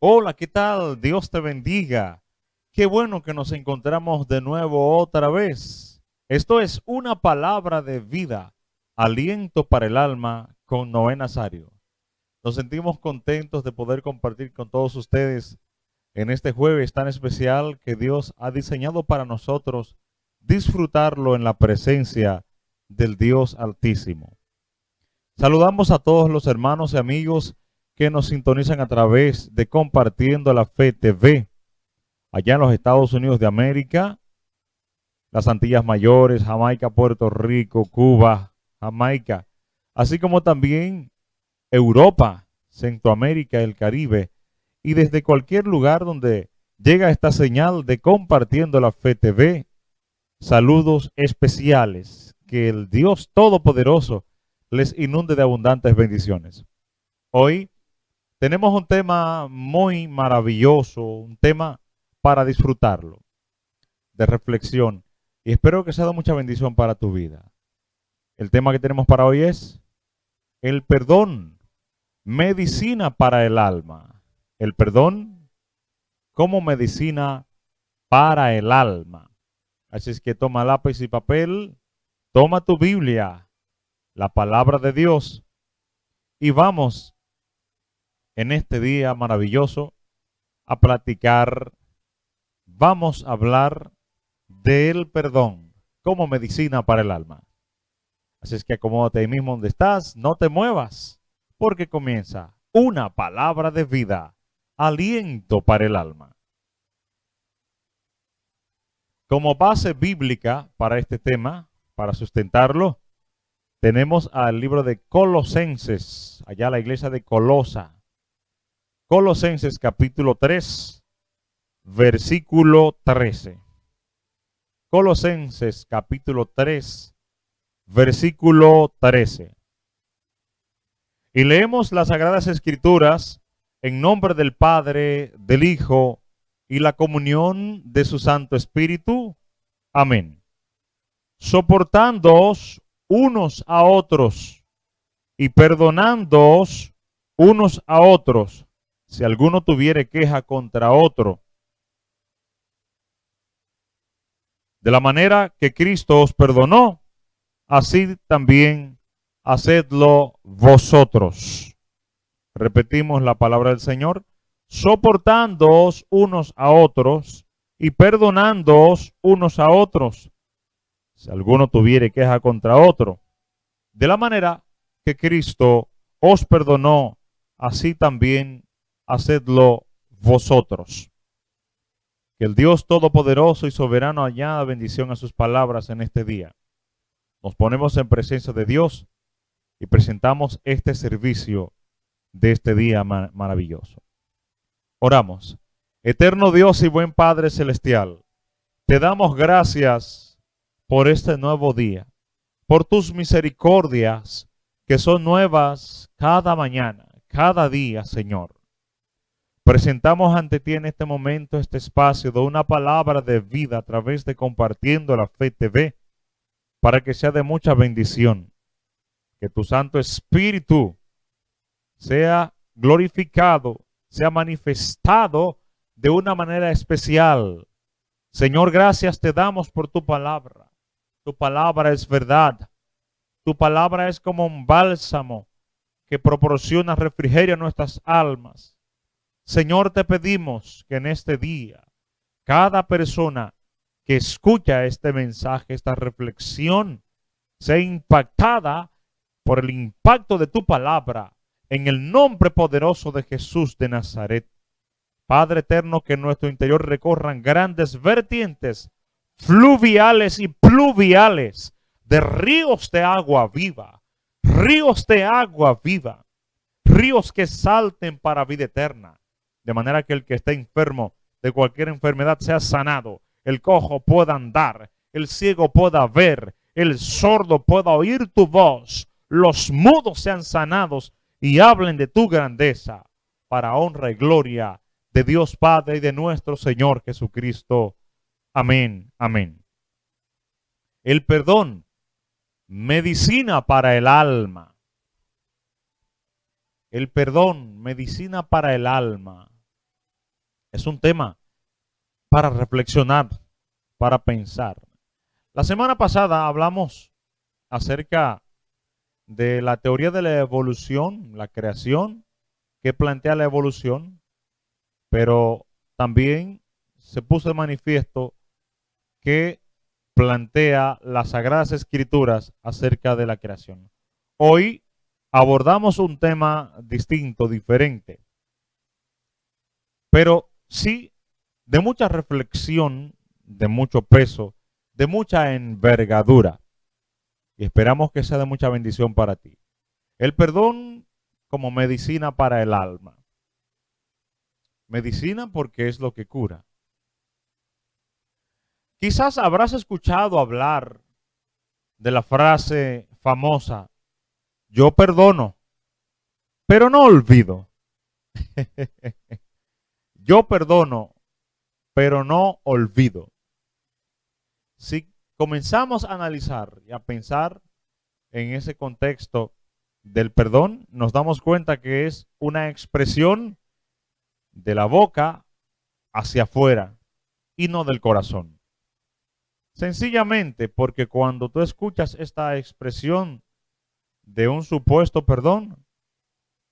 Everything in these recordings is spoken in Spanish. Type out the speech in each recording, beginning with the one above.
Hola, ¿qué tal? Dios te bendiga. Qué bueno que nos encontramos de nuevo otra vez. Esto es una palabra de vida, aliento para el alma con Noé Nazario. Nos sentimos contentos de poder compartir con todos ustedes en este jueves tan especial que Dios ha diseñado para nosotros disfrutarlo en la presencia del Dios Altísimo. Saludamos a todos los hermanos y amigos que nos sintonizan a través de Compartiendo la Fe TV, allá en los Estados Unidos de América, las Antillas Mayores, Jamaica, Puerto Rico, Cuba, Jamaica, así como también Europa, Centroamérica, el Caribe, y desde cualquier lugar donde llega esta señal de Compartiendo la Fe TV, saludos especiales, que el Dios Todopoderoso les inunde de abundantes bendiciones. Hoy tenemos un tema muy maravilloso, un tema para disfrutarlo, de reflexión, y espero que sea de mucha bendición para tu vida. El tema que tenemos para hoy es el perdón, medicina para el alma. El perdón como medicina para el alma. Así es que toma lápiz y papel, toma tu Biblia, la palabra de Dios, y vamos en este día maravilloso a platicar. Vamos a hablar del perdón como medicina para el alma. Así es que acomódate ahí mismo donde estás, no te muevas, porque comienza una palabra de vida, aliento para el alma. Como base bíblica para este tema, para sustentarlo, tenemos al libro de Colosenses, allá la iglesia de Colosa. Colosenses capítulo 3, versículo 13. Colosenses capítulo 3, versículo 13. Y leemos las Sagradas Escrituras en nombre del Padre, del Hijo y la comunión de su Santo Espíritu. Amén. Soportándoos unos a otros y perdonándoos unos a otros, si alguno tuviere queja contra otro. De la manera que Cristo os perdonó, así también hacedlo vosotros. Repetimos la palabra del Señor. Soportándoos unos a otros y perdonándoos unos a otros, si alguno tuviere queja contra otro. De la manera que Cristo os perdonó, así también hacedlo vosotros. Que el Dios Todopoderoso y Soberano añada bendición a sus palabras en este día. Nos ponemos en presencia de Dios y presentamos este servicio de este día maravilloso. Oramos. Eterno Dios y buen Padre Celestial, te damos gracias por este nuevo día, por tus misericordias que son nuevas cada mañana, cada día, Señor. Presentamos ante ti en este momento este espacio de una palabra de vida a través de Compartiendo la Fe TV, para que sea de mucha bendición. Que tu Santo Espíritu sea glorificado, sea manifestado de una manera especial. Señor, gracias te damos por tu palabra. Tu palabra es verdad. Tu palabra es como un bálsamo que proporciona refrigerio a nuestras almas. Señor, te pedimos que en este día, cada persona que escucha este mensaje, esta reflexión, sea impactada por el impacto de tu palabra, en el nombre poderoso de Jesús de Nazaret. Padre eterno, que en nuestro interior recorran grandes vertientes fluviales y pluviales de ríos de agua viva, ríos de agua viva, ríos que salten para vida eterna, de manera que el que esté enfermo de cualquier enfermedad sea sanado, el cojo pueda andar, el ciego pueda ver, el sordo pueda oír tu voz, los mudos sean sanados y hablen de tu grandeza, para honra y gloria de Dios Padre y de nuestro Señor Jesucristo. Amén, amén. El perdón, medicina para el alma. El perdón, medicina para el alma. Es un tema para reflexionar, para pensar. La semana pasada hablamos acerca de la teoría de la evolución, la creación, que plantea la evolución, pero también se puso de manifiesto que plantea las Sagradas Escrituras acerca de la creación. Hoy abordamos un tema distinto, diferente, pero sí de mucha reflexión, de mucho peso, de mucha envergadura. Y esperamos que sea de mucha bendición para ti. El perdón como medicina para el alma. Medicina porque es lo que cura. Quizás habrás escuchado hablar de la frase famosa, yo perdono, pero no olvido. Yo perdono, pero no olvido. Si comenzamos a analizar y a pensar en ese contexto del perdón, nos damos cuenta que es una expresión de la boca hacia afuera y no del corazón. Sencillamente porque cuando tú escuchas esta expresión de un supuesto perdón,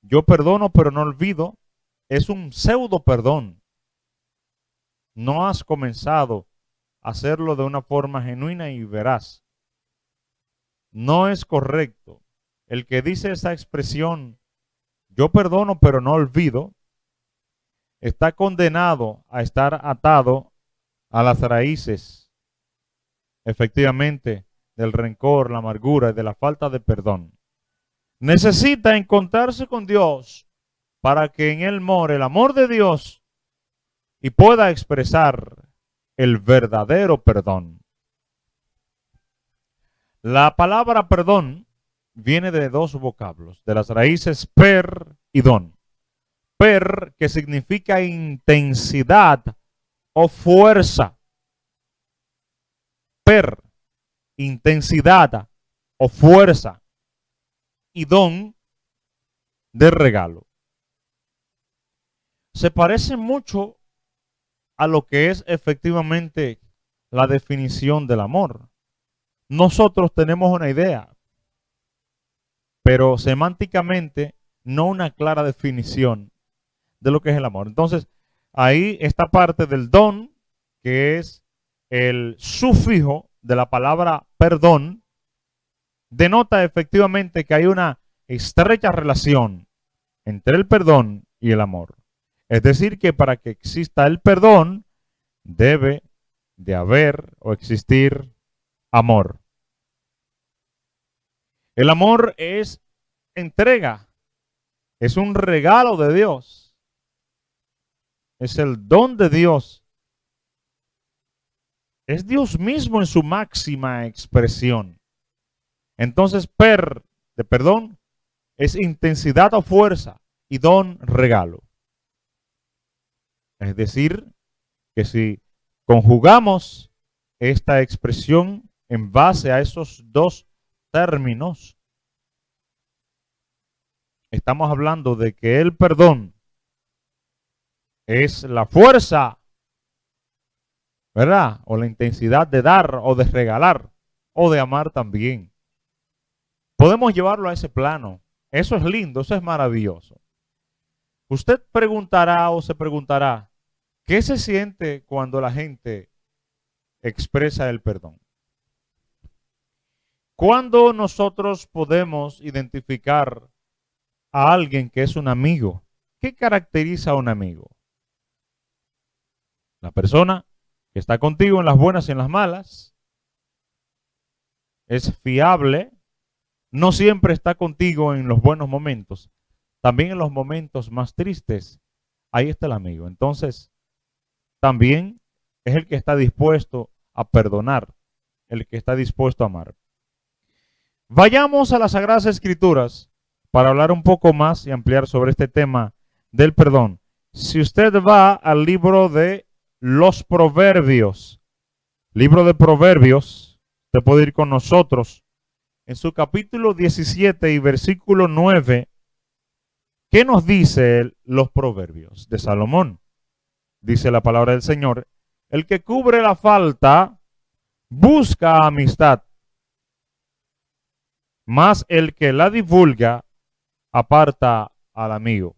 yo perdono pero no olvido, es un pseudo perdón. No has comenzado a hacerlo de una forma genuina y veraz. No es correcto. El que dice esa expresión, yo perdono pero no olvido, está condenado a estar atado a las raíces, efectivamente, del rencor, la amargura y de la falta de perdón. Necesita encontrarse con Dios para que en él more el amor de Dios y pueda expresar el verdadero perdón. La palabra perdón viene de dos vocablos, de las raíces per y don. Per, que significa intensidad o fuerza. Per, intensidad o fuerza. Y don, de regalo. Se parece mucho a lo que es efectivamente la definición del amor. Nosotros tenemos una idea, pero semánticamente no una clara definición de lo que es el amor. Entonces, ahí esta parte del don, que es el sufijo de la palabra perdón, denota efectivamente que hay una estrecha relación entre el perdón y el amor. Es decir, que para que exista el perdón, debe de haber o existir amor. El amor es entrega, es un regalo de Dios, es el don de Dios, es Dios mismo en su máxima expresión. Entonces, per, de perdón, es intensidad o fuerza y don, regalo. Es decir, que si conjugamos esta expresión en base a esos dos términos, estamos hablando de que el perdón es la fuerza, ¿verdad? O la intensidad de dar o de regalar o de amar también. Podemos llevarlo a ese plano. Eso es lindo, eso es maravilloso. Usted preguntará o se preguntará, ¿qué se siente cuando la gente expresa el perdón? ¿Cuándo nosotros podemos identificar a alguien que es un amigo? ¿Qué caracteriza a un amigo? La persona que está contigo en las buenas y en las malas, es fiable, no siempre está contigo en los buenos momentos, también en los momentos más tristes, ahí está el amigo. Entonces, también es el que está dispuesto a perdonar, el que está dispuesto a amar. Vayamos a las Sagradas Escrituras para hablar un poco más y ampliar sobre este tema del perdón. Si usted va al libro de los Proverbios, libro de Proverbios, usted puede ir con nosotros en su capítulo 17 y versículo 9. ¿Qué nos dice los Proverbios de Salomón? dice la palabra del Señor, el que cubre la falta busca amistad, mas el que la divulga aparta al amigo.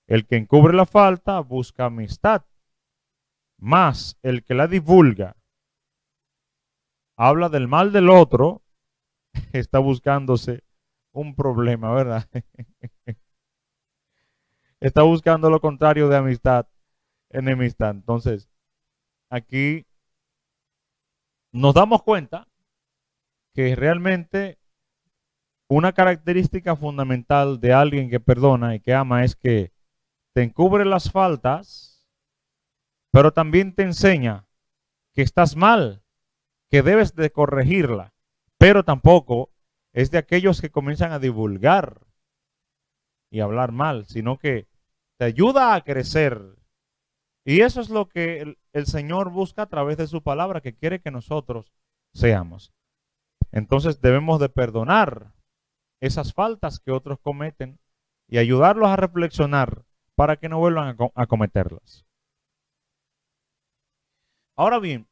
El que encubre la falta busca amistad, mas el que la divulga habla del mal del otro, está buscándose un problema, ¿verdad? Está buscando lo contrario de amistad, enemistad. Entonces, aquí nos damos cuenta que realmente una característica fundamental de alguien que perdona y que ama es que te encubre las faltas, pero también te enseña que estás mal, que debes de corregirla, pero tampoco es de aquellos que comienzan a divulgar y hablar mal, sino que te ayuda a crecer. Y eso es lo que el Señor busca a través de su palabra, que quiere que nosotros seamos. Entonces debemos de perdonar esas faltas que otros cometen y ayudarlos a reflexionar para que no vuelvan a cometerlas. Ahora bien,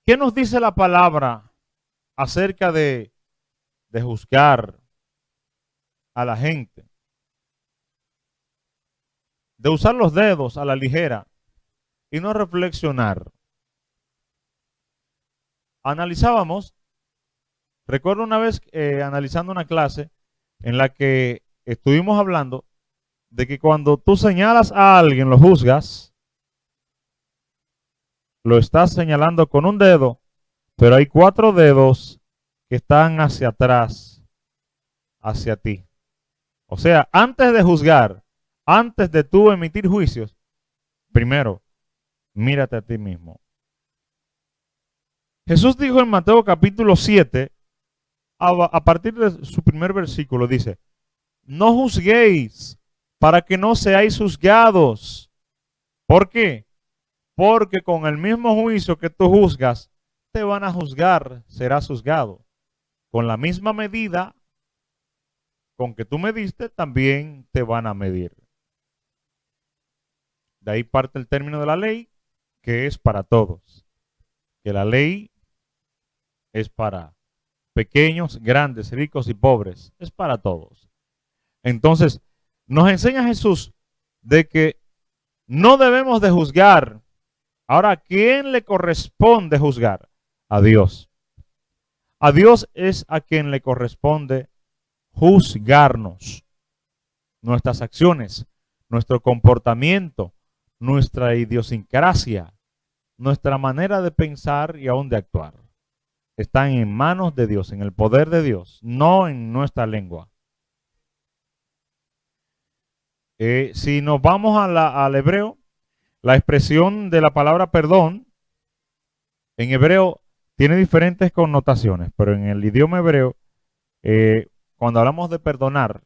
¿qué nos dice la palabra acerca de juzgar a la gente? De usar los dedos a la ligera y no reflexionar. Analizábamos, recuerdo una vez analizando una clase en la que estuvimos hablando de que cuando tú señalas a alguien, lo juzgas, lo estás señalando con un dedo, pero hay 4 dedos que están hacia atrás, hacia ti. O sea, antes de juzgar, antes de tú emitir juicios, primero, mírate a ti mismo. Jesús dijo en Mateo capítulo 7, a partir de su primer versículo, dice, no juzguéis para que no seáis juzgados. ¿Por qué? Porque con el mismo juicio que tú juzgas, te van a juzgar, serás juzgado. Con la misma medida con que tú mediste, también te van a medir. De ahí parte el término de la ley, que es para todos. Que la ley es para pequeños, grandes, ricos y pobres. Es para todos. Entonces, nos enseña Jesús de que no debemos de juzgar. Ahora, ¿a quién le corresponde juzgar? A Dios. A Dios es a quien le corresponde juzgarnos. Nuestras acciones, nuestro comportamiento, nuestra idiosincrasia, nuestra manera de pensar y aún de actuar. Están en manos de Dios, en el poder de Dios, no en nuestra lengua. Si nos vamos al hebreo, la expresión de la palabra perdón en hebreo tiene diferentes connotaciones, pero en el idioma hebreo, cuando hablamos de perdonar,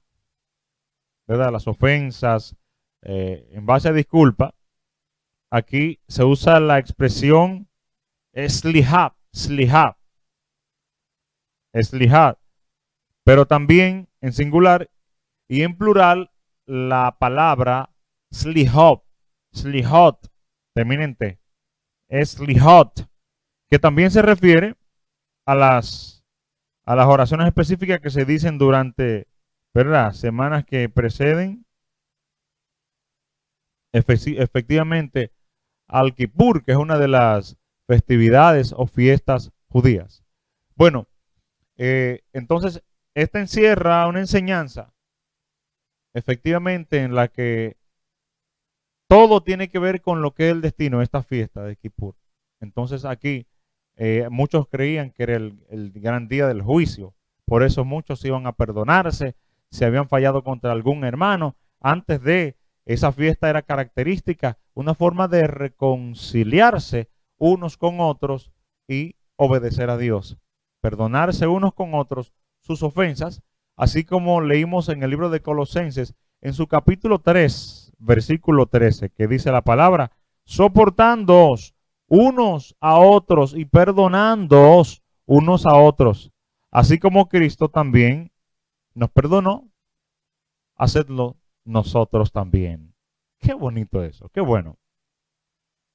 ¿verdad? Las ofensas, en base a disculpa, aquí se usa la expresión slihab, pero también en singular y en plural la palabra slihot, termina en T, slihot, que también se refiere a las oraciones específicas que se dicen durante, ¿verdad?, semanas que preceden efectivamente al Kippur, que es una de las festividades o fiestas judías. Bueno, entonces esta encierra una enseñanza efectivamente en la que todo tiene que ver con lo que es el destino de esta fiesta de Kippur. Entonces aquí muchos creían que era el gran día del juicio, por eso muchos iban a perdonarse si habían fallado contra algún hermano. Antes de esa fiesta era característica, una forma de reconciliarse unos con otros y obedecer a Dios. Perdonarse unos con otros sus ofensas, así como leímos en el libro de Colosenses, en su capítulo 3, versículo 13, que dice la palabra, soportándoos unos a otros y perdonándoos unos a otros, así como Cristo también nos perdonó, hacedlo nosotros también. Qué bonito eso, qué bueno.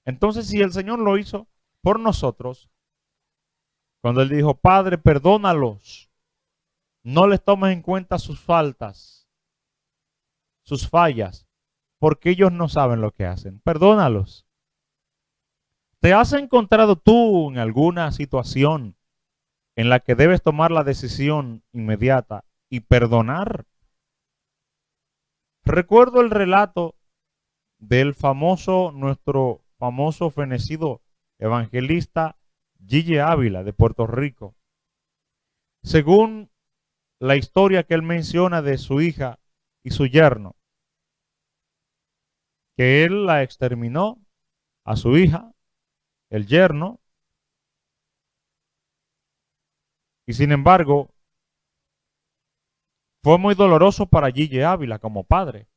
Entonces, si el Señor lo hizo por nosotros, cuando Él dijo, Padre, perdónalos, no les tomes en cuenta sus faltas, sus fallas, porque ellos no saben lo que hacen. Perdónalos. ¿Te has encontrado tú en alguna situación en la que debes tomar la decisión inmediata y perdonar? Recuerdo el relato del nuestro famoso fenecido evangelista Gille Ávila de Puerto Rico. Según la historia que él menciona de su hija y su yerno, que él la exterminó a su hija, el yerno, y sin embargo fue muy doloroso para Gille Ávila como padre.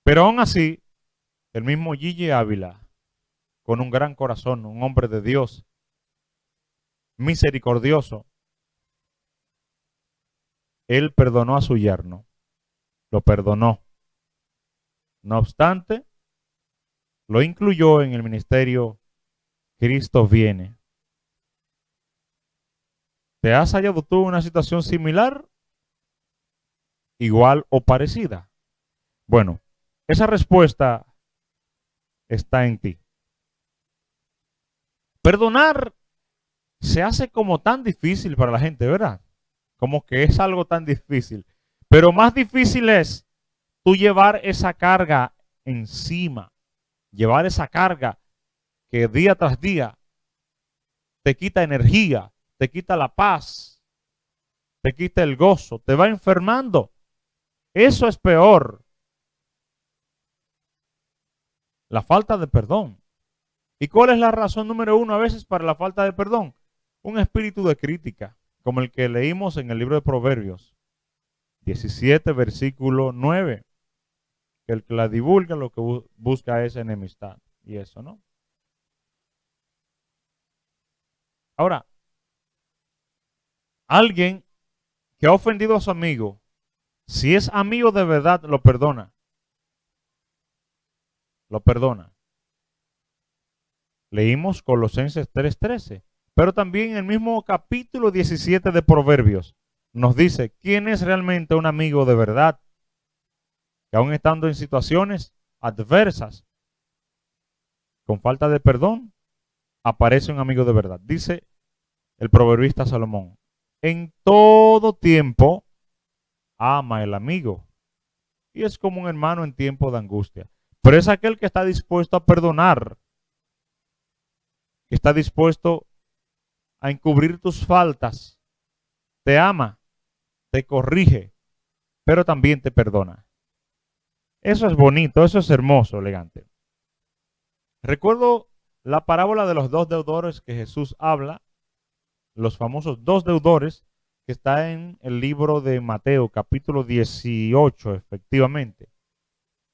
Pero aún así, el mismo Gille Ávila, con un gran corazón, un hombre de Dios, misericordioso, él perdonó a su yerno, lo perdonó. No obstante, lo incluyó en el ministerio Cristo viene. ¿Te has hallado tú en una situación similar, igual o parecida? Bueno, esa respuesta está en ti. Perdonar se hace como tan difícil para la gente, ¿verdad? Como que es algo tan difícil. Pero más difícil es tú llevar esa carga encima. Llevar esa carga que día tras día te quita energía, te quita la paz, te quita el gozo, te va enfermando. Eso es peor. La falta de perdón. ¿Y cuál es la razón número uno a veces para la falta de perdón? Un espíritu de crítica, como el que leímos en el libro de Proverbios 17, versículo 9. Que el que la divulga lo que busca es enemistad. Y eso, ¿no? Ahora, alguien que ha ofendido a su amigo, si es amigo de verdad, lo perdona. Lo perdona. Leímos Colosenses 3:13, pero también en el mismo capítulo 17 de Proverbios nos dice quién es realmente un amigo de verdad, que aún estando en situaciones adversas, con falta de perdón, aparece un amigo de verdad. Dice el proverbista Salomón, en todo tiempo ama el amigo y es como un hermano en tiempo de angustia. Pero es aquel que está dispuesto a perdonar, que está dispuesto a encubrir tus faltas, te ama, te corrige, pero también te perdona. Eso es bonito, eso es hermoso, elegante. Recuerdo la parábola de los dos deudores que Jesús habla, los famosos dos deudores, que está en el libro de Mateo, capítulo 18, efectivamente.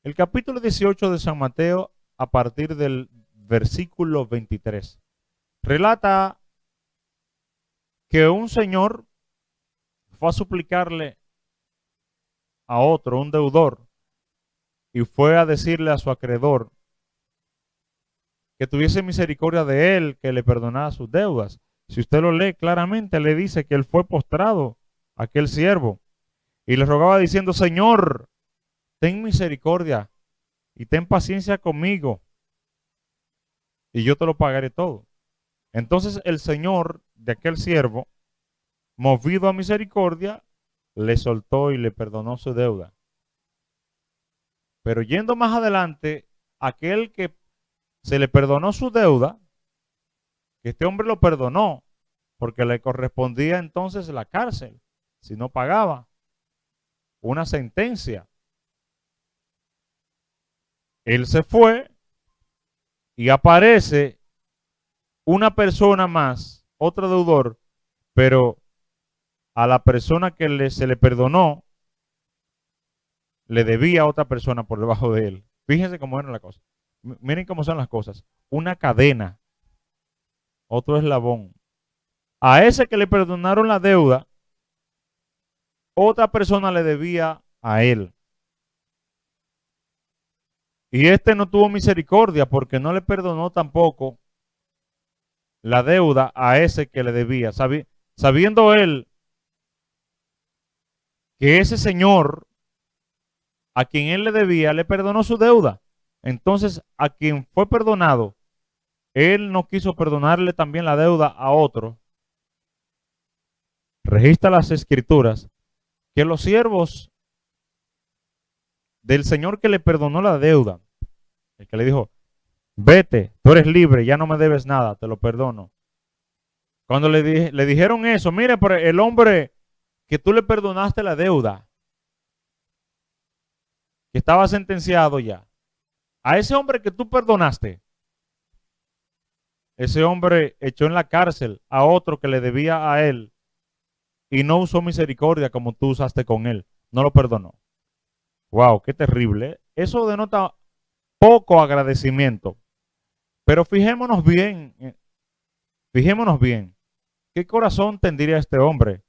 El capítulo 18 de San Mateo, a partir del versículo 23, relata que un señor fue a suplicarle a otro, un deudor, y fue a decirle a su acreedor que tuviese misericordia de él, que le perdonara sus deudas. Si usted lo lee claramente, le dice que él fue postrado, aquel siervo, y le rogaba diciendo, Señor, ten misericordia y ten paciencia conmigo, y yo te lo pagaré todo. Entonces el señor de aquel siervo, movido a misericordia, le soltó y le perdonó su deuda. Pero yendo más adelante, aquel que se le perdonó su deuda, que este hombre lo perdonó, porque le correspondía entonces la cárcel, si no pagaba, una sentencia. Él se fue y aparece una persona más, otro deudor, pero a la persona que se le perdonó, le debía a otra persona por debajo de él. Fíjense cómo era la cosa. Miren cómo son las cosas. Una cadena, otro eslabón. A ese que le perdonaron la deuda, otra persona le debía a él. Y este no tuvo misericordia porque no le perdonó tampoco la deuda a ese que le debía, sabiendo él que ese señor a quien él le debía le perdonó su deuda. Entonces, a quien fue perdonado, él no quiso perdonarle también la deuda a otro. Registra las escrituras que los siervos del señor que le perdonó la deuda, el que le dijo, vete, tú eres libre, ya no me debes nada, te lo perdono. Cuando le dijeron eso, mire, pero el hombre que tú le perdonaste la deuda, que estaba sentenciado ya, a ese hombre que tú perdonaste, ese hombre echó en la cárcel a otro que le debía a él y no usó misericordia como tú usaste con él, no lo perdonó. Wow, qué terrible. Eso denota poco agradecimiento. Pero fijémonos bien, ¿qué corazón tendría este hombre?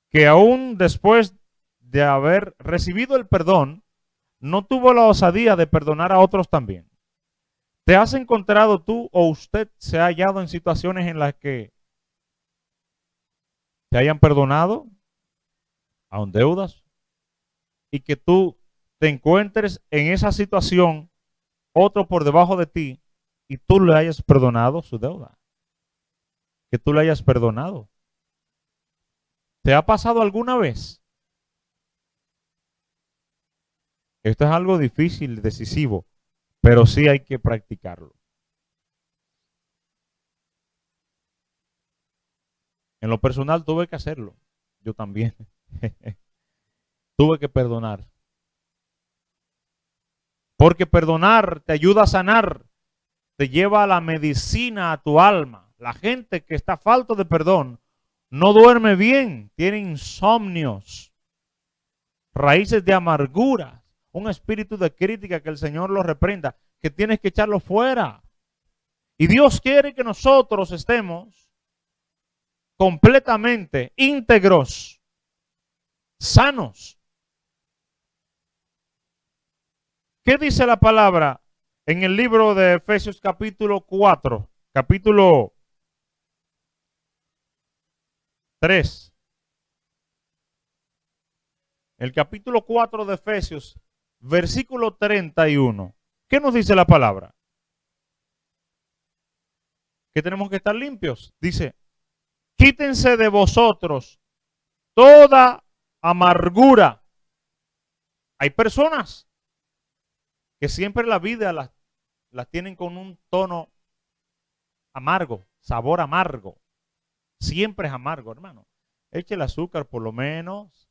Que aún después de haber recibido el perdón, no tuvo la osadía de perdonar a otros también. ¿Te has encontrado tú o usted se ha hallado en situaciones en las que te hayan perdonado, aún deudas, y que tú te encuentres en esa situación, otro por debajo de ti, y tú le hayas perdonado su deuda? Que tú le hayas perdonado. ¿Te ha pasado alguna vez? Esto es algo difícil, decisivo, pero sí hay que practicarlo. En lo personal tuve que hacerlo. Yo también. Tuve que perdonar. Porque perdonar te ayuda a sanar, te lleva a la medicina a tu alma. La gente que está falto de perdón no duerme bien, tiene insomnios, raíces de amargura, un espíritu de crítica que el Señor lo reprenda, que tienes que echarlo fuera. Y Dios quiere que nosotros estemos completamente íntegros, sanos. ¿Qué dice la palabra en el libro de Efesios capítulo 4, capítulo 3? El capítulo 4 de Efesios, versículo 31. ¿Qué nos dice la palabra? Que tenemos que estar limpios. Dice, quítense de vosotros toda amargura. Hay personas que siempre la vida las tienen con un tono amargo, sabor amargo. Siempre es amargo, hermano. Eche el azúcar por lo menos.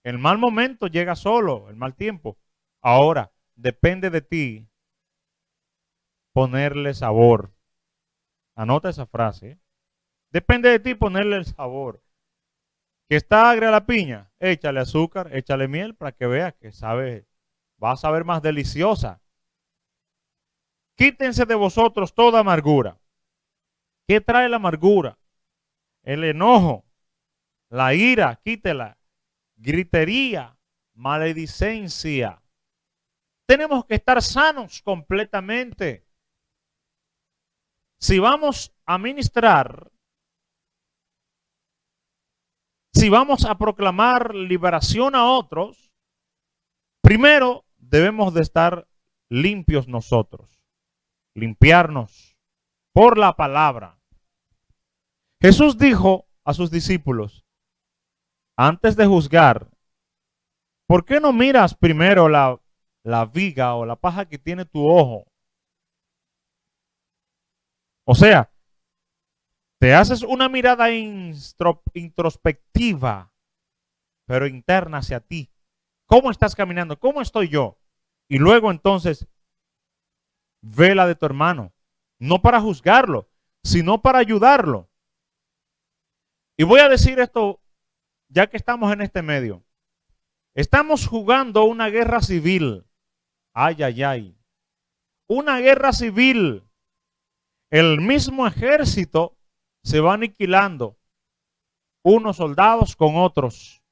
El mal momento llega solo, el mal tiempo. Ahora, depende de ti ponerle sabor. Anota esa frase. Depende de ti ponerle el sabor. Que está agria la piña, échale azúcar, échale miel para que veas que sabe, va a saber más deliciosa. Quítense de vosotros toda amargura. ¿Qué trae la amargura? El enojo, la ira, quítela, gritería, maledicencia. Tenemos que estar sanos completamente. Si vamos a ministrar, si vamos a proclamar liberación a otros, primero debemos de estar limpios nosotros, limpiarnos por la palabra. Jesús dijo a sus discípulos, antes de juzgar, ¿por qué no miras primero la viga o la paja que tiene tu ojo? O sea, te haces una mirada introspectiva, pero interna hacia ti. ¿Cómo estás caminando? ¿Cómo estoy yo? Y luego entonces, ve la de tu hermano. No para juzgarlo, sino para ayudarlo. Y voy a decir esto, ya que estamos en este medio. Estamos jugando una guerra civil. Ay, ay, ay. Una guerra civil. El mismo ejército se va aniquilando, unos soldados con otros,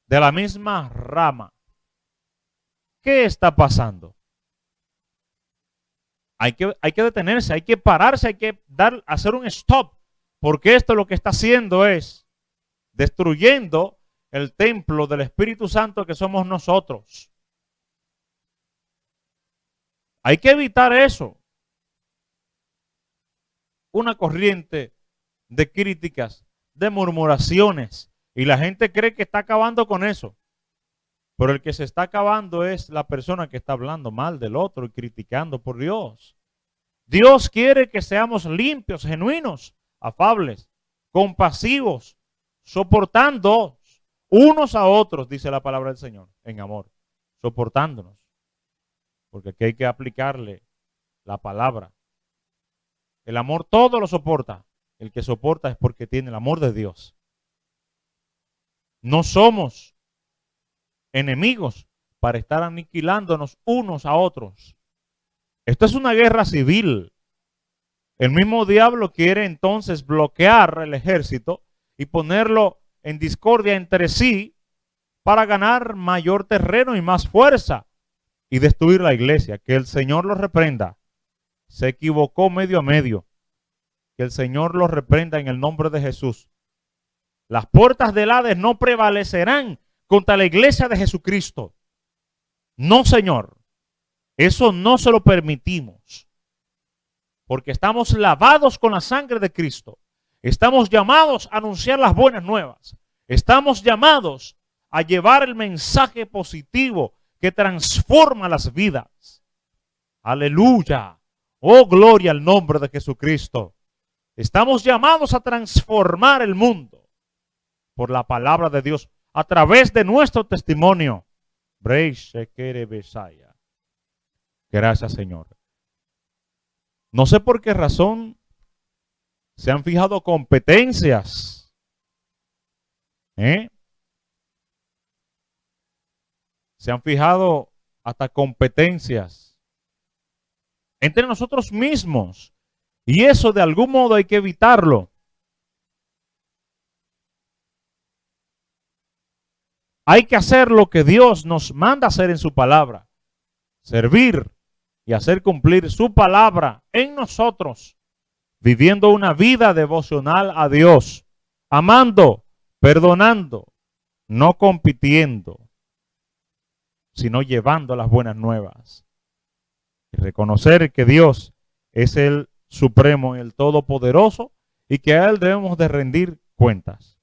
de la misma rama. ¿Qué está pasando? Hay que detenerse, hay que pararse, hay que hacer un stop, porque esto lo que está haciendo es destruyendo el templo del Espíritu Santo que somos nosotros. Hay que evitar eso. Una corriente de críticas, de murmuraciones, y la gente cree que está acabando con eso. Pero el que se está acabando es la persona que está hablando mal del otro y criticando por Dios. Dios quiere que seamos limpios, genuinos, afables, compasivos, soportando unos a otros, dice la palabra del Señor, en amor, soportándonos. Porque aquí hay que aplicarle la palabra. El amor todo lo soporta. El que soporta es porque tiene el amor de Dios. No somos enemigos para estar aniquilándonos unos a otros. Esto es una guerra civil. El mismo diablo quiere entonces bloquear el ejército y ponerlo en discordia entre sí para ganar mayor terreno y más fuerza y destruir la iglesia. Que el Señor lo reprenda. Se equivocó medio a medio. Que el Señor lo reprenda en el nombre de Jesús. Las puertas del Hades no prevalecerán contra la iglesia de Jesucristo. No, Señor. Eso no se lo permitimos. Porque estamos lavados con la sangre de Cristo. Estamos llamados a anunciar las buenas nuevas. Estamos llamados a llevar el mensaje positivo que transforma las vidas. Aleluya. Oh, gloria al nombre de Jesucristo. Estamos llamados a transformar el mundo por la palabra de Dios a través de nuestro testimonio. Gracias, Señor. No sé por qué razón se han fijado competencias. Se han fijado hasta competencias entre nosotros mismos. Y eso de algún modo hay que evitarlo. Hay que hacer lo que Dios nos manda hacer en su palabra. Servir y hacer cumplir su palabra en nosotros. Viviendo una vida devocional a Dios. Amando, perdonando, no compitiendo, sino llevando las buenas nuevas. Y reconocer que Dios es el Supremo, el Todopoderoso, y que a Él debemos de rendir cuentas.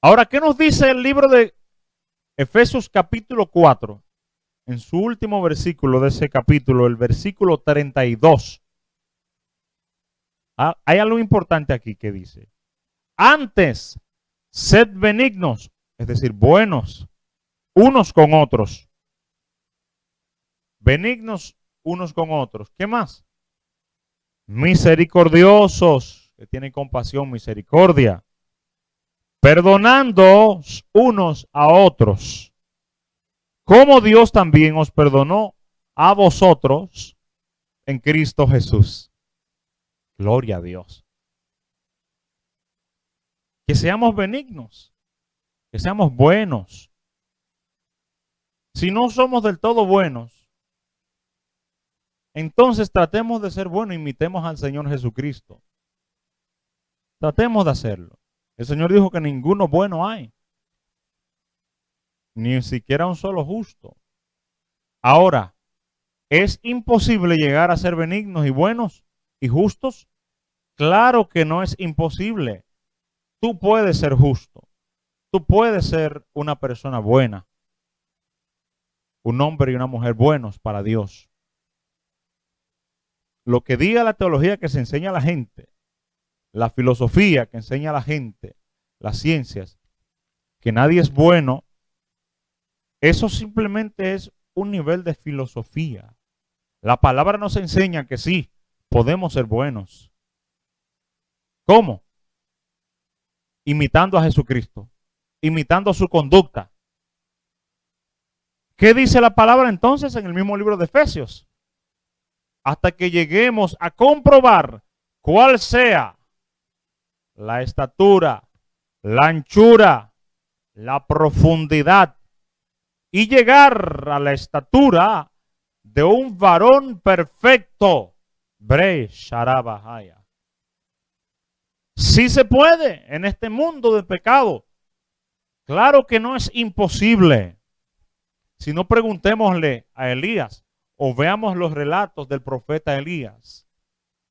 Ahora, ¿qué nos dice el libro de Efesios capítulo 4? En su último versículo de ese capítulo, el versículo 32. Hay algo importante aquí que dice: antes, sed benignos, es decir, buenos, unos con otros. Benignos unos con otros. ¿Qué más? Misericordiosos, que tienen compasión, misericordia. Perdonando unos a otros, como Dios también os perdonó a vosotros en Cristo Jesús. Gloria a Dios. Que seamos benignos, que seamos buenos. Si no somos del todo buenos, entonces tratemos de ser buenos, imitemos al Señor Jesucristo. Tratemos de hacerlo. El Señor dijo que ninguno bueno hay, ni siquiera un solo justo. Ahora, ¿es imposible llegar a ser benignos y buenos y justos? Claro que no es imposible. Tú puedes ser justo. Tú puedes ser una persona buena. Un hombre y una mujer buenos para Dios. Lo que diga la teología que se enseña a la gente, la filosofía que enseña a la gente, las ciencias, que nadie es bueno, eso simplemente es un nivel de filosofía. La palabra nos enseña que sí, podemos ser buenos. ¿Cómo? Imitando a Jesucristo, imitando su conducta. ¿Qué dice la palabra entonces en el mismo libro de Efesios? Hasta que lleguemos a comprobar cuál sea la estatura, la anchura, la profundidad y llegar a la estatura de un varón perfecto. Bre Sharabahaya. Sí se puede en este mundo de pecado. Claro que no es imposible. Si no, preguntémosle a Elías o veamos los relatos del profeta Elías.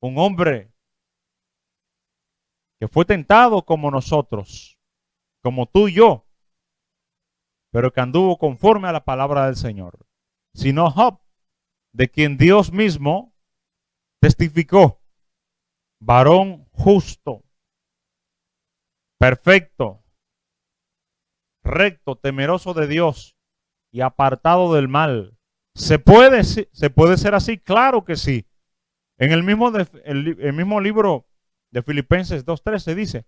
Un hombre que fue tentado como nosotros, como tú y yo, pero que anduvo conforme a la palabra del Señor. Sino Job, de quien Dios mismo testificó, varón justo, perfecto, recto, temeroso de Dios y apartado del mal. ¿Se puede ser así? Claro que sí. En el mismo libro de Filipenses 2:13 dice,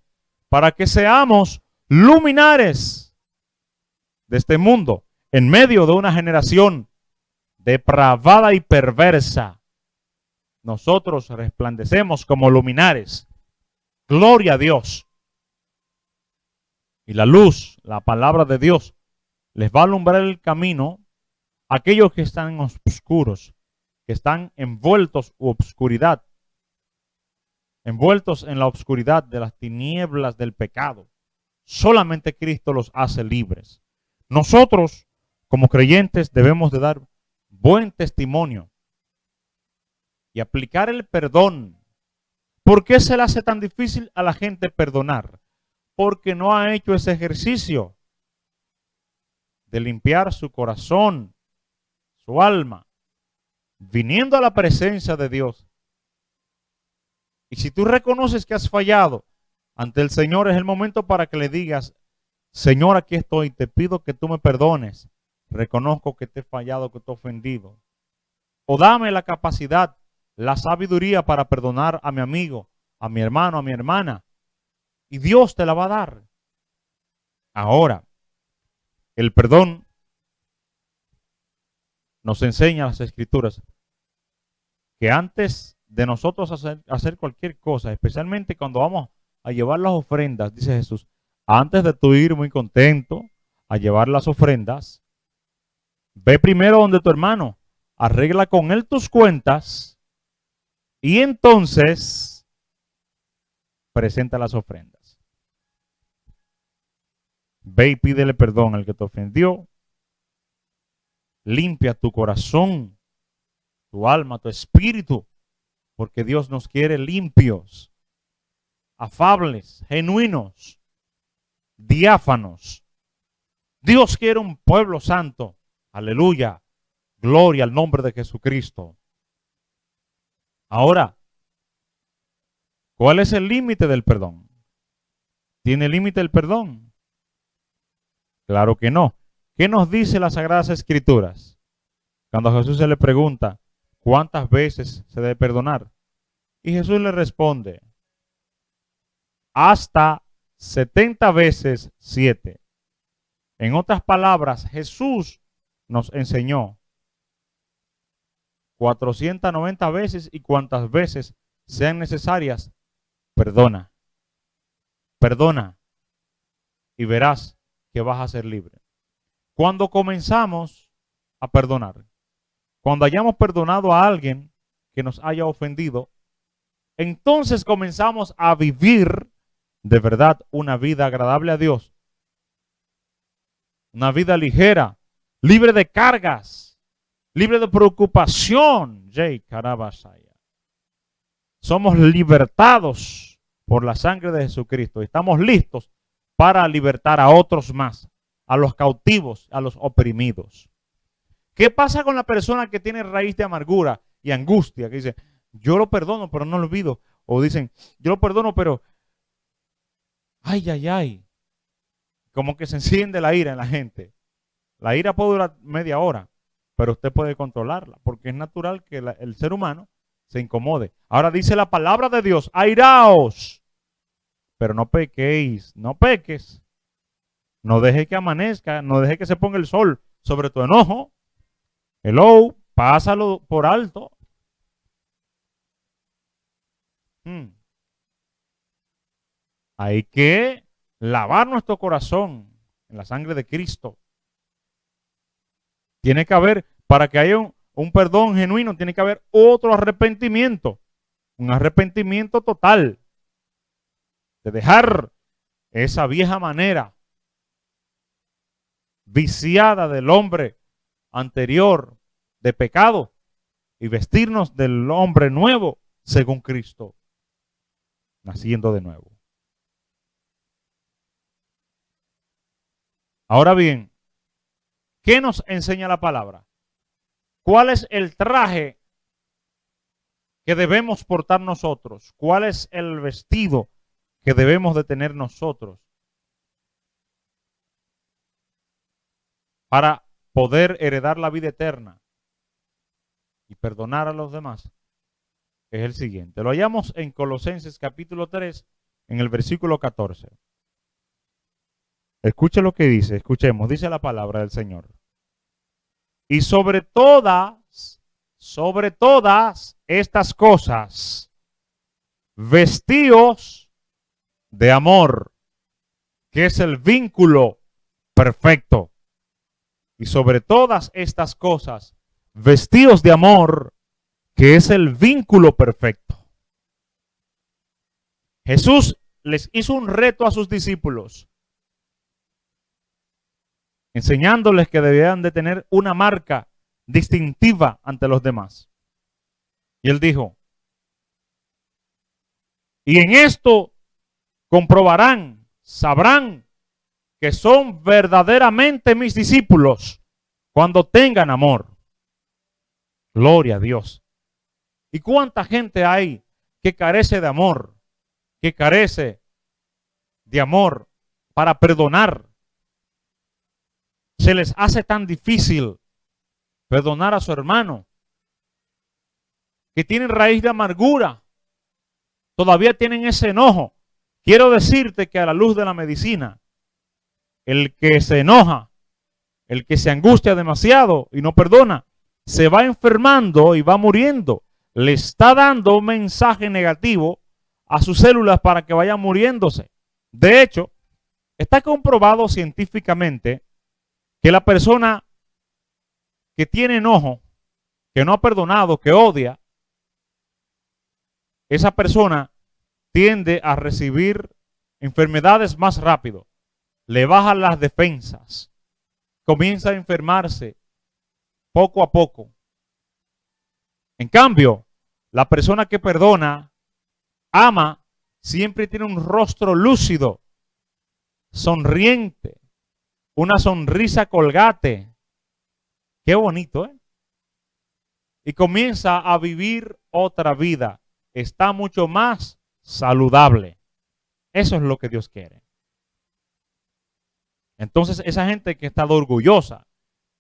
para que seamos luminares de este mundo, en medio de una generación depravada y perversa, nosotros resplandecemos como luminares. Gloria a Dios. Y la luz, la palabra de Dios, les va a alumbrar el camino a aquellos que están oscuros, que están envueltos en obscuridad, envueltos en la oscuridad de las tinieblas del pecado. Solamente Cristo los hace libres. Nosotros, como creyentes, debemos de dar buen testimonio y aplicar el perdón. ¿Por qué se le hace tan difícil a la gente perdonar? Porque no ha hecho ese ejercicio de limpiar su corazón, su alma, viniendo a la presencia de Dios. Y si tú reconoces que has fallado ante el Señor, es el momento para que le digas, Señor, aquí estoy, te pido que tú me perdones. Reconozco que te he fallado, que te he ofendido. O dame la capacidad, la sabiduría para perdonar a mi amigo, a mi hermano, a mi hermana. Y Dios te la va a dar. Ahora, el perdón nos enseña las Escrituras que antes de nosotros hacer cualquier cosa, especialmente cuando vamos a llevar las ofrendas, dice Jesús, antes de tú ir muy contento a llevar las ofrendas, ve primero donde tu hermano, arregla con él tus cuentas y entonces presenta las ofrendas. Ve y pídele perdón al que te ofendió. Limpia tu corazón, tu alma, tu espíritu, porque Dios nos quiere limpios, afables, genuinos, diáfanos. Dios quiere un pueblo santo. Aleluya. Gloria al nombre de Jesucristo. Ahora, ¿cuál es el límite del perdón? ¿Tiene límite el perdón? Claro que no. ¿Qué nos dice las Sagradas Escrituras? Cuando a Jesús se le pregunta, ¿cuántas veces se debe perdonar? Y Jesús le responde, hasta 70 veces 7. En otras palabras, Jesús nos enseñó 490 veces y cuantas veces sean necesarias, perdona. Perdona y verás que vas a ser libre. Cuando comenzamos a perdonar, cuando hayamos perdonado a alguien que nos haya ofendido, entonces comenzamos a vivir de verdad una vida agradable a Dios. Una vida ligera, libre de cargas, libre de preocupación. Somos libertados por la sangre de Jesucristo. Estamos listos para libertar a otros más, a los cautivos, a los oprimidos. ¿Qué pasa con la persona que tiene raíz de amargura y angustia? Que dice, yo lo perdono, pero no lo olvido. O dicen, yo lo perdono, pero, ay, ay, ay. Como que se enciende la ira en la gente. La ira puede durar media hora, pero usted puede controlarla, porque es natural que el ser humano se incomode. Ahora dice la palabra de Dios, airaos, pero no pequéis, no peques. No deje que amanezca, no deje que se ponga el sol sobre tu enojo. Hello, pásalo por alto. Hay que lavar nuestro corazón en la sangre de Cristo. Tiene que haber, para que haya un perdón genuino, tiene que haber otro arrepentimiento. Un arrepentimiento total. De dejar esa vieja manera viciada del hombre anterior de pecado y vestirnos del hombre nuevo según Cristo, naciendo de nuevo. Ahora bien, ¿qué nos enseña la palabra? ¿Cuál es el traje que debemos portar nosotros? ¿Cuál es el vestido que debemos de tener nosotros para poder heredar la vida eterna y perdonar a los demás? Es el siguiente. Lo hallamos en Colosenses capítulo 3, en el versículo 14. Escuche lo que dice, escuchemos, dice la palabra del Señor. Y sobre todas estas cosas, vestíos de amor, que es el vínculo perfecto. Y sobre todas estas cosas, vestíos de amor, que es el vínculo perfecto. Jesús les hizo un reto a sus discípulos, enseñándoles que debían de tener una marca distintiva ante los demás. Y él dijo, y en esto comprobarán, sabrán que son verdaderamente mis discípulos cuando tengan amor. Gloria a Dios. ¿Y cuánta gente hay que carece de amor? Que carece de amor para perdonar. Se les hace tan difícil perdonar a su hermano, que tienen raíz de amargura, todavía tienen ese enojo. Quiero decirte que a la luz de la medicina, el que se enoja, el que se angustia demasiado y no perdona, se va enfermando y va muriendo. Le está dando un mensaje negativo a sus células para que vayan muriéndose. De hecho, está comprobado científicamente que la persona que tiene enojo, que no ha perdonado, que odia, esa persona tiende a recibir enfermedades más rápido. Le bajan las defensas. Comienza a enfermarse poco a poco. En cambio, la persona que perdona, ama, siempre tiene un rostro lúcido, sonriente, una sonrisa colgate. Qué bonito, ¿eh? Y comienza a vivir otra vida. Está mucho más saludable. Eso es lo que Dios quiere. Entonces, esa gente que está orgullosa,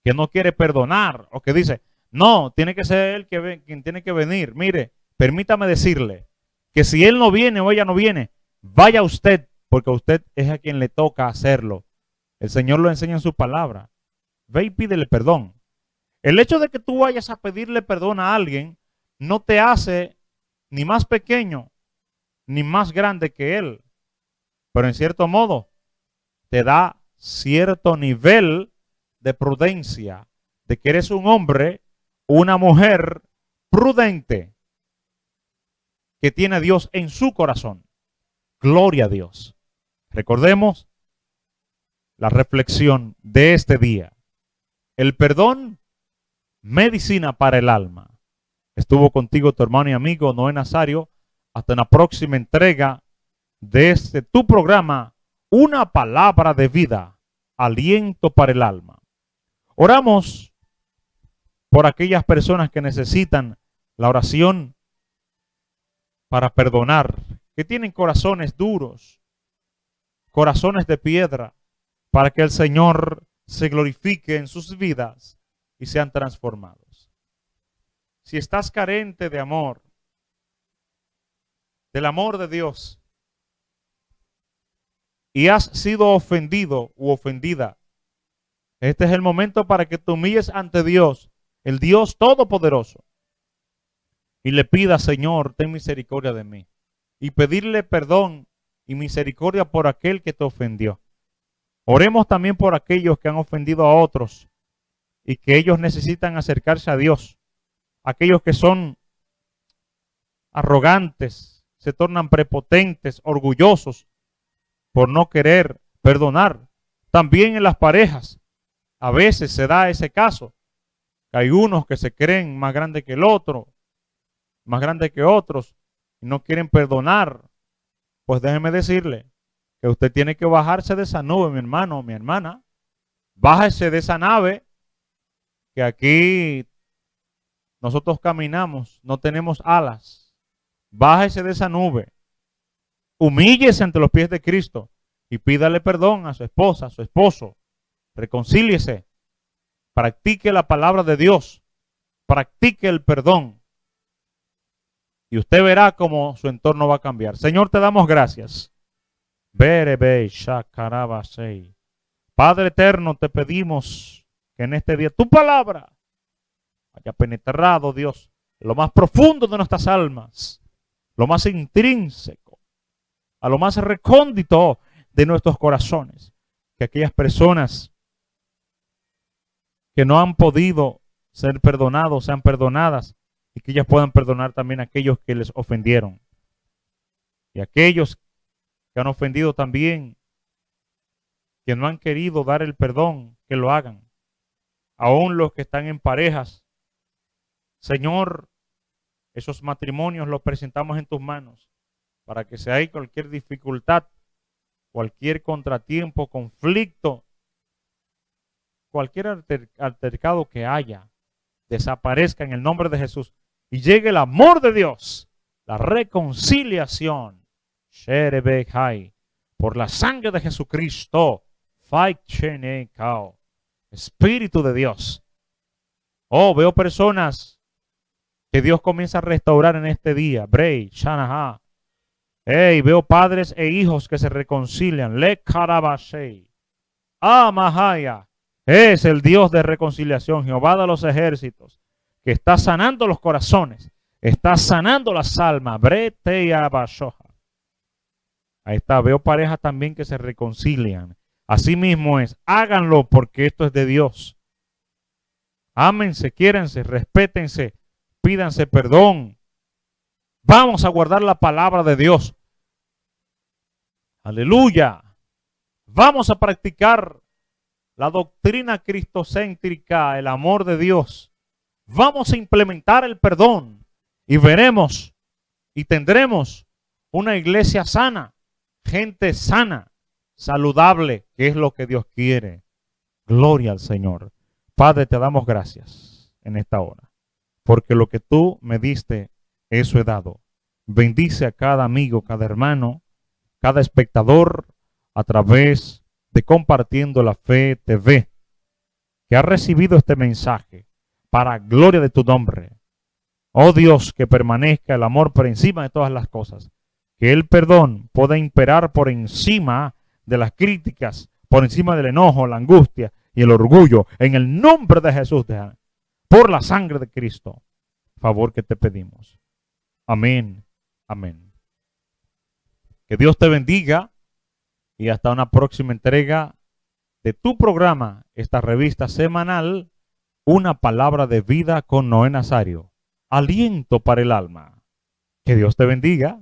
que no quiere perdonar, o que dice, no, tiene que ser él quien tiene que venir. Mire, permítame decirle que si él no viene o ella no viene, vaya usted, porque a usted es a quien le toca hacerlo. El Señor lo enseña en su palabra. Ve y pídele perdón. El hecho de que tú vayas a pedirle perdón a alguien no te hace ni más pequeño ni más grande que él. Pero en cierto modo te da cierto nivel de prudencia, de que eres un hombre, una mujer prudente, que tiene a Dios en su corazón. Gloria a Dios. Recordemos la reflexión de este día. El perdón, medicina para el alma. Estuvo contigo tu hermano y amigo Noé Nazario. Hasta la próxima entrega de tu programa, Una Palabra de Vida, aliento para el alma. Oramos por aquellas personas que necesitan la oración para perdonar, que tienen corazones duros, corazones de piedra, para que el Señor se glorifique en sus vidas y sean transformados. Si estás carente de amor, del amor de Dios, y has sido ofendido u ofendida, este es el momento para que te humilles ante Dios, el Dios Todopoderoso, y le pidas, Señor, ten misericordia de mí, y pedirle perdón y misericordia por aquel que te ofendió. Oremos también por aquellos que han ofendido a otros y que ellos necesitan acercarse a Dios. Aquellos que son arrogantes, se tornan prepotentes, orgullosos por no querer perdonar. También en las parejas, a veces se da ese caso, que hay unos que se creen más grandes que el otro, más grandes que otros, y no quieren perdonar. Pues déjeme decirle que usted tiene que bajarse de esa nube, mi hermano o mi hermana. Bájese de esa nave, que aquí nosotros caminamos, no tenemos alas. Bájese de esa nube. Humíllese ante los pies de Cristo y pídale perdón a su esposa, a su esposo. Reconcíliese. Practique la palabra de Dios. Practique el perdón. Y usted verá cómo su entorno va a cambiar. Señor, te damos gracias. Padre eterno, te pedimos que en este día tu palabra haya penetrado, Dios, en lo más profundo de nuestras almas, lo más intrínseco, a lo más recóndito de nuestros corazones. Que aquellas personas que no han podido ser perdonados sean perdonadas y que ellas puedan perdonar también a aquellos que les ofendieron. Y aquellos que han ofendido también, que no han querido dar el perdón, que lo hagan. Aún los que están en parejas, Señor, esos matrimonios los presentamos en tus manos para que si hay cualquier dificultad, cualquier contratiempo, conflicto, cualquier altercado que haya, desaparezca en el nombre de Jesús y llegue el amor de Dios, la reconciliación, por la sangre de Jesucristo, Espíritu de Dios. Oh, veo personas que Dios comienza a restaurar en este día. Veo padres e hijos que se reconcilian. Mahaya. Es el Dios de reconciliación, Jehová de los ejércitos, que está sanando los corazones, está sanando las almas. Ahí está, veo parejas también que se reconcilian. Así mismo es, háganlo porque esto es de Dios. Ámense, quiérense, respétense, pídanse perdón. Vamos a guardar la palabra de Dios. Aleluya. Vamos a practicar la doctrina cristocéntrica, el amor de Dios. Vamos a implementar el perdón y veremos y tendremos una iglesia sana, gente sana, saludable, que es lo que Dios quiere. Gloria al Señor. Padre, te damos gracias en esta hora, porque lo que tú me diste, eso he dado. Bendice a cada amigo, cada hermano, cada espectador a través de Compartiendo la Fe TV, que ha recibido este mensaje para gloria de tu nombre. Oh Dios, que permanezca el amor por encima de todas las cosas. Que el perdón pueda imperar por encima de las críticas, por encima del enojo, la angustia y el orgullo. En el nombre de Jesús, por la sangre de Cristo. Favor que te pedimos. Amén. Amén. Que Dios te bendiga y hasta una próxima entrega de tu programa, esta revista semanal, Una Palabra de Vida con Noé Nazario. Aliento para el alma. Que Dios te bendiga.